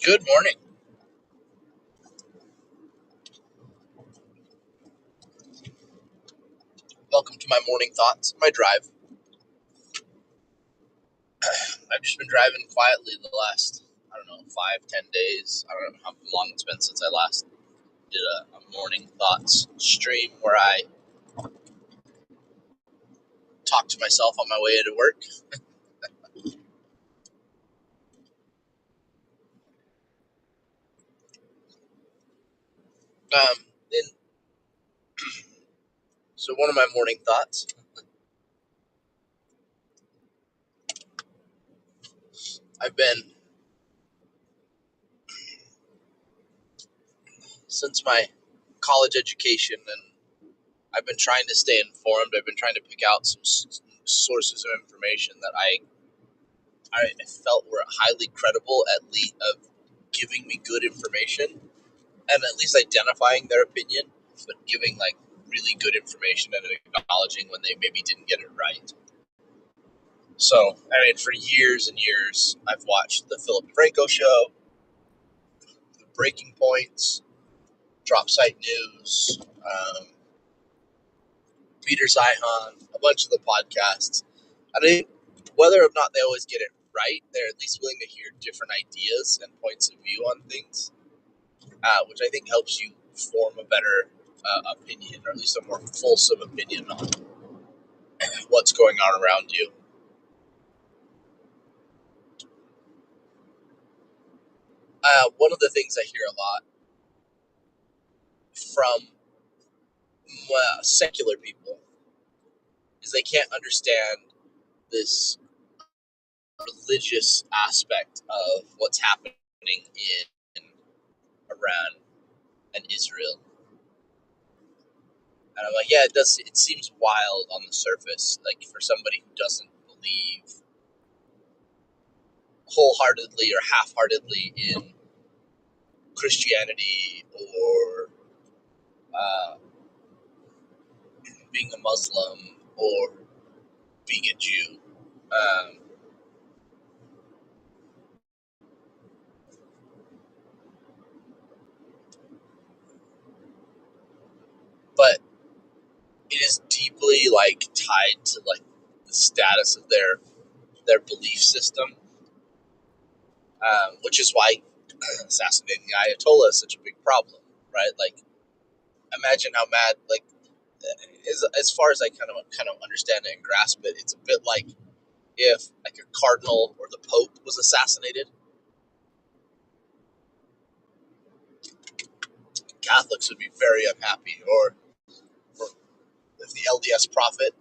Good morning. Welcome to my morning thoughts, my drive. I've just been driving quietly the last, I don't know, 5, 10 days. I don't know how long it's been since I last did a morning thoughts stream where I talked to myself on my way to work. And so one of my morning thoughts, I've been, since my college education, and I've been trying to stay informed. I've been trying to pick out some sources of information that I felt were highly credible, at least of giving me good information and at least identifying their opinion, but giving like really good information and acknowledging when they maybe didn't get it right. So, I mean, for years and years, I've watched the Philip Franco show, the Breaking Points, Drop Site News, Peter Zihan, a bunch of the podcasts. I think whether or not they always get it right, they're at least willing to hear different ideas and points of view on things, which I think helps you form a better opinion, or at least a more fulsome opinion on what's going on around you. One of the things I hear a lot from secular people is they can't understand this religious aspect of what's happening in Iran and Israel. And I'm like, yeah, it does. It seems wild on the surface, like for somebody who doesn't believe wholeheartedly or half-heartedly in Christianity or uh, being a Muslim or being a Jew. Um, but it is deeply like tied to like the status of their belief system, which is why assassinating the Ayatollah is such a big problem, right? Like, imagine how mad like as far as I kind of understand it and grasp it, it's a bit like if like a cardinal or the Pope was assassinated. Catholics would be very unhappy, or if the LDS prophet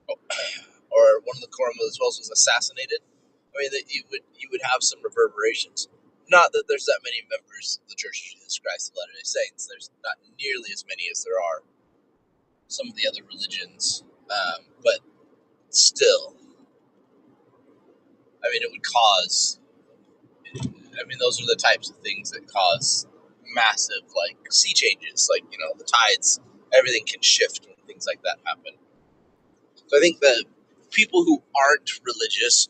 or one of the quorum of the 12 was assassinated. I mean, that you would have some reverberations. Not that there's that many members of the Church of Jesus Christ of Latter-day Saints. There's not nearly as many as there are some of the other religions, but still, I mean, it would cause. I mean, those are the types of things that cause massive like sea changes. Like, the tides, everything can shift when things like that happen. So I think that people who aren't religious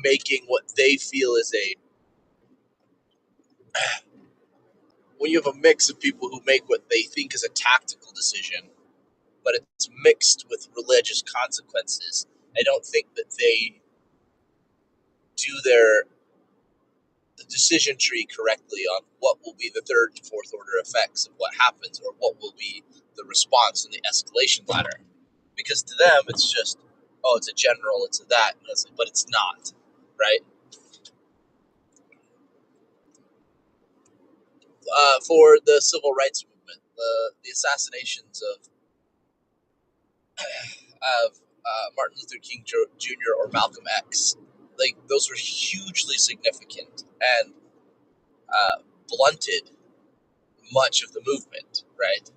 making what they feel is a when you have a mix of people who make what they think is a tactical decision, but it's mixed with religious consequences, I don't think that they do their decision tree correctly on what will be the third and fourth order effects of what happens, or what will be the response in the escalation ladder. Because to them, it's just, oh, it's a general, it's a that, but it's not, right? For the civil rights movement, the assassinations of Martin Luther King Jr. or Malcolm X, like those were hugely significant and blunted much of the movement, right?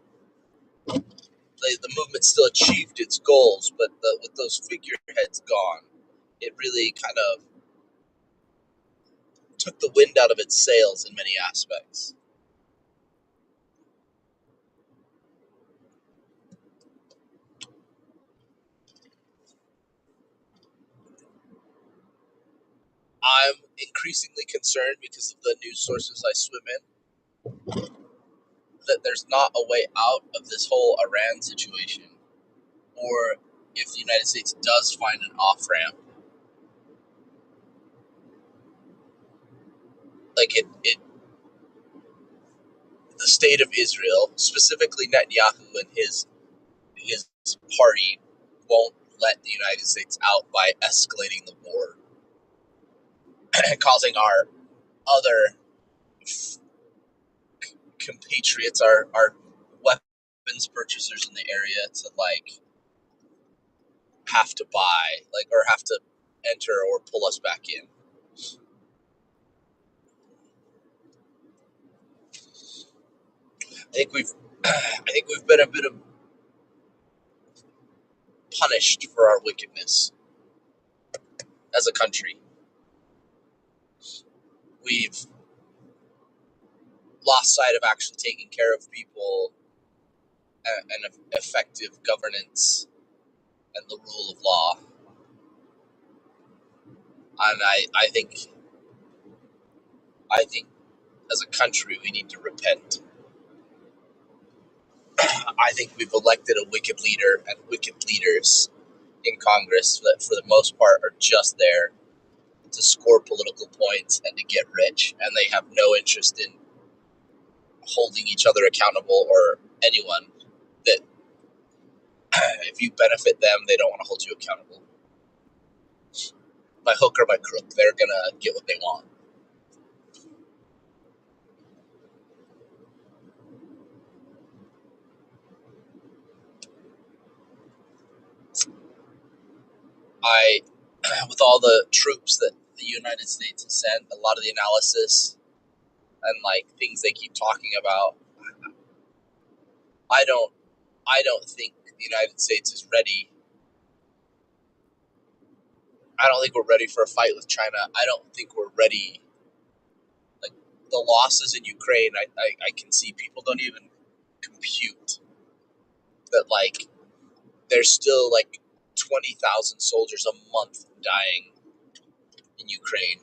The movement still achieved its goals, but with those figureheads gone, it really kind of took the wind out of its sails in many aspects. I'm increasingly concerned because of the news sources I swim in that there's not a way out of this whole Iran situation, or if the United States does find an off ramp, like the state of Israel, specifically Netanyahu and his party, won't let the United States out by escalating the war, causing our other compatriots, our weapons purchasers in the area, to like have to buy, like, or have to enter or pull us back in. I think we've been a bit of punished for our wickedness as a country. We've lost sight of actually taking care of people and effective governance and the rule of law. And I think as a country we need to repent. I think we've elected a wicked leader and wicked leaders in Congress that for the most part are just there to score political points and to get rich, and they have no interest in holding each other accountable or anyone. That if you benefit them, they don't want to hold you accountable. By hook or by crook, they're gonna get what they want. I, with all the troops that the United States has sent, a lot of the analysis and like things they keep talking about, I don't, I don't think the United States is ready. I don't think we're ready for a fight with China. I don't think we're ready. Like the losses in Ukraine, I can see people don't even compute that like there's still like 20,000 soldiers a month dying in Ukraine.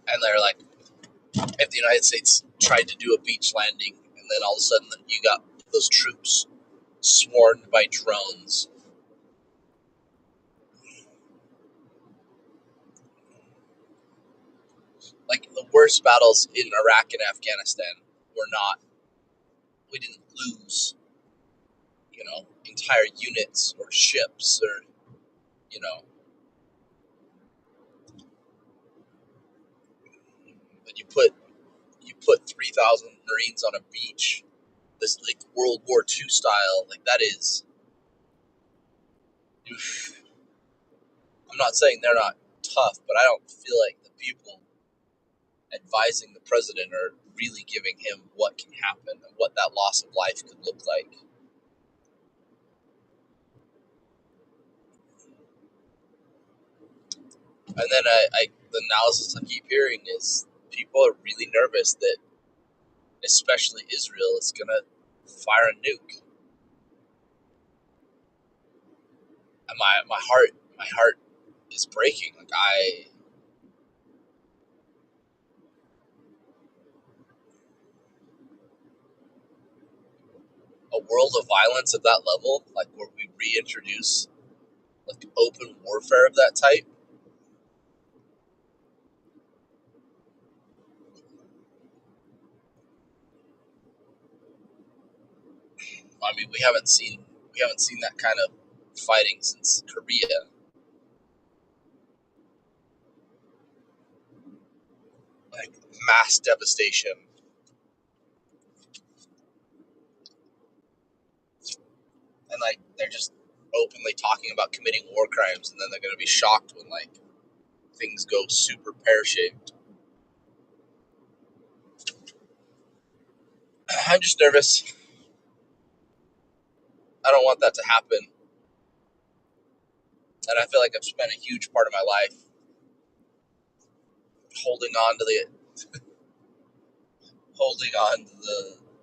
And they're like, if the United States tried to do a beach landing and then all of a sudden you got those troops swarmed by drones. Like the worst battles in Iraq and Afghanistan were not, we didn't lose, entire units or ships or, you know, but you put 3,000 Marines on a beach, this like World War II style, like that is, I'm not saying they're not tough, but I don't feel like the people advising the president are really giving him what can happen and what that loss of life could look like. And then the analysis I keep hearing is people are really nervous that, especially Israel, is gonna fire a nuke. And my heart is breaking. Like a world of violence of that level, like where we reintroduce like open warfare of that type. I mean, we haven't seen that kind of fighting since Korea. Like mass devastation, and like they're just openly talking about committing war crimes, and then they're gonna be shocked when like things go super pear shaped. I'm just nervous. I don't want that to happen, and I feel like I've spent a huge part of my life holding on to the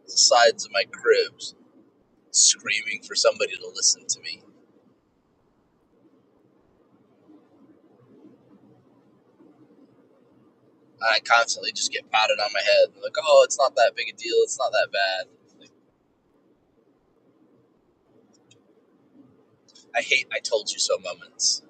sides of my cribs, screaming for somebody to listen to me. And I constantly just get patted on my head. Like, oh, it's not that big a deal. It's not that bad. Like, I hate I told you so moments.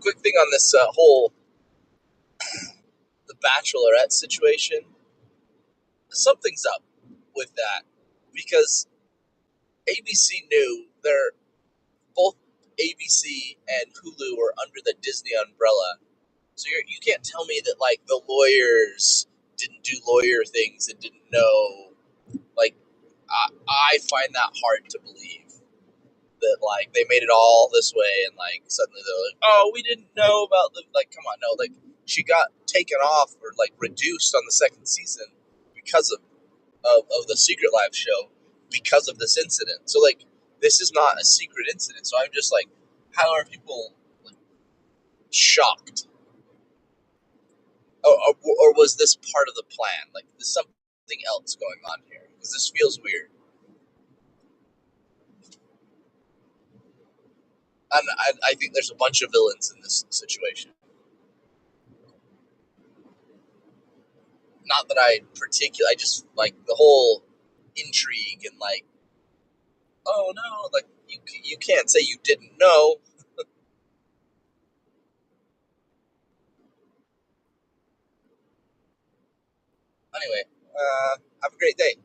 Quick thing on this whole the Bachelorette situation. Something's up with that because ABC knew they're both ABC and Hulu are under the Disney umbrella. So you can't tell me that like the lawyers didn't do lawyer things and didn't know. Like I find that hard to believe that like they made it all this way and like suddenly they're like, oh, we didn't know about the like. Come on, no, like she got taken off or like reduced on the second season because of the Secret Life show because of this incident. So like this is not a secret incident. So I'm just like, how are people like shocked? Or was this part of the plan? Like there's something else going on here because this feels weird. And I think there's a bunch of villains in this situation. Not that I particularly, I just like the whole intrigue and like, oh no, like you can't say you didn't know. Anyway, have a great day.